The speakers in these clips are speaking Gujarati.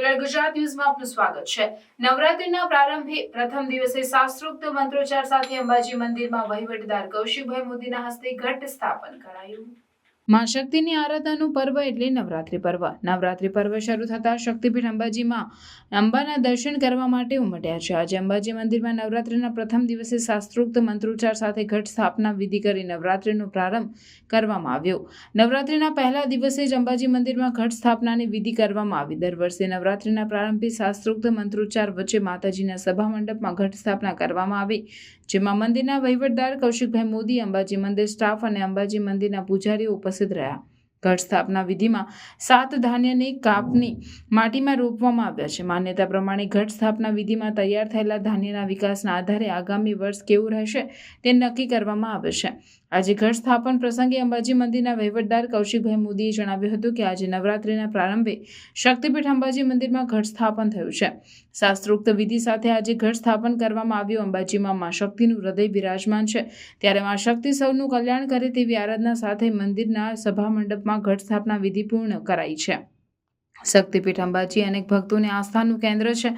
સેક્યુલર ગુજરાત ન્યૂઝમાં આપનું સ્વાગત છે। નવરાત્રીના પ્રારંભે પ્રથમ દિવસે શાસ્ત્રોક્ત મંત્રોચ્ચાર સાથે અંબાજી મંદિરમાં વહીવટદાર કૌશિકભાઈ મોદીના હસ્તે ઘટ સ્થાપન કરાયું। માં શક્તિની આરાધનાનું પર્વ એટલે નવરાત્રી પર્વ। નવરાત્રી પર્વ શરૂ થતાં શક્તિપીઠ અંબાજીમાં અંબાના દર્શન કરવા માટે ઉમટ્યા છે। આજે અંબાજી મંદિરમાં નવરાત્રીના પ્રથમ દિવસે શાસ્ત્રોક્ત મંત્રોચ્ચાર સાથે ઘટ સ્થાપના વિધિ કરી નવરાત્રીનો પ્રારંભ કરવામાં આવ્યો। નવરાત્રીના પહેલા દિવસે જ અંબાજી મંદિરમાં ઘટ સ્થાપનાની વિધિ કરવામાં આવી। દર વર્ષે નવરાત્રીના પ્રારંભે શાસ્ત્રોક્ત મંત્રોચ્ચાર વચ્ચે માતાજીના સભા મંડપમાં ઘટ સ્થાપના કરવામાં આવી, જેમાં મંદિરના વહીવટદાર કૌશિકભાઈ મોદી, અંબાજી મંદિર સ્ટાફ અને અંબાજી મંદિરના પૂજારીઓ ઉપસ્થિત રહ્યા। ઘટ સ્થાપના વિધિમાં 7 ધાન્યને કાપની માટીમાં રોપવામાં આવ્યા છે। માન્યતા પ્રમાણે ઘટ સ્થાપના વિધિમાં તૈયાર થયેલા ધાન્યના વિકાસના આધારે આગામી વર્ષ કેવું રહેશે તે નક્કી કરવામાં આવે છે। આજે ઘટ સ્થાપન પ્રસંગે અંબાજી મંદિરના વહીવટદાર કૌશિકભાઈ મોદીએ જણાવ્યું હતું કે આજે નવરાત્રીના પ્રારંભે શક્તિપીઠ અંબાજી મંદિરમાં ઘટ સ્થાપન થયું છે। શાસ્ત્રોક્ત વિધિ સાથે આજે ઘટ સ્થાપન કરવામાં આવ્યું। અંબાજીમાં માં શક્તિનું હૃદય બિરાજમાન છે, ત્યારે માં શક્તિ સૌનું કલ્યાણ કરે તેવી આરાધના સાથે મંદિરના સભા મંડપમાં ઘટ સ્થાપના વિધિ પૂર્ણ કરાઈ છે। શક્તિપીઠ અંબાજી અનેક ભક્તોની આસ્થાનું કેન્દ્ર છે।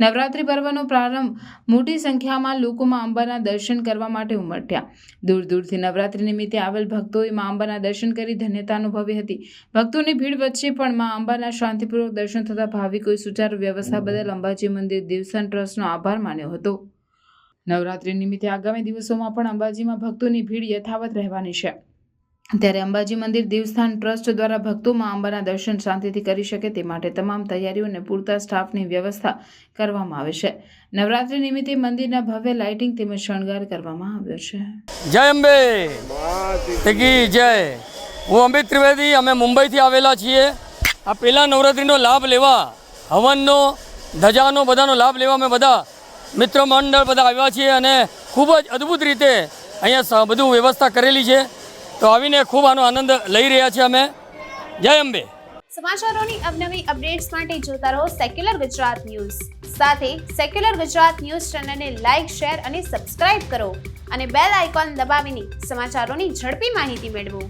નવરાત્રી પર્વનો પ્રારંભ મોટી સંખ્યામાં લોકોમાં અંબાના દર્શન કરવા માટે ઉમટ્યા। દૂર દૂરથી નવરાત્રી નિમિત્તે આવેલ ભક્તોએ માં અંબાના દર્શન કરી ધન્યતા અનુભવી હતી। ભક્તોની ભીડ વચ્ચે પણ માં અંબાના શાંતિપૂર્વક દર્શન થતા ભાવિકોએ સુચારુ વ્યવસ્થા બદલ અંબાજી મંદિર દેવસ્થાન ટ્રસ્ટનો આભાર માન્યો હતો। નવરાત્રી નિમિત્તે આગામી દિવસોમાં પણ અંબાજીમાં ભક્તોની ભીડ યથાવત રહેવાની છે, ત્યારે અંબાજી મંદિર દેવસ્થાન ટ્રસ્ટ દ્વારા ભક્તોમાં અંબાના દર્શન શાંતિથી કરી શકે તે માટે તમામ તૈયારીઓ અને પૂરતા સ્ટાફની વ્યવસ્થા કરવામાં આવે છે। નવરાત્રી નિમિત્તે મંદિરના ભવ્ય લાઇટિંગ તેમજ શણગાર કરવામાં આવ્યો છે। જય અંબે તેકી જય। હું અમિત ત્રિવેદી, અમે મુંબઈથી આવેલા છીએ। આ પહેલા નવરાત્રિનો લાભ લેવા, હવનનો, ધજાનો બધાનો લાભ લેવા અમે બધા મિત્ર મંડળ બધા આવ્યા છીએ અને ખૂબ જ અદ્ભુત રીતે અહીંયા બધું વ્યવસ્થા કરેલી છે, તો આવીને ખૂબ આનો આનંદ લઈ રહ્યા છીએ અમે। જય અંબે। સમાચારોની અવનવી અપડેટ્સ માટે જોતા રહો સેક્યુલર ગુજરાત ન્યૂઝ। સાથે સેક્યુલર ગુજરાત ન્યૂઝ ચેનલને લાઇક, શેર અને સબસ્ક્રાઇબ કરો અને બેલ આઇકોન દબાવીને સમાચારોની ઝડપી માહિતી મેળવો।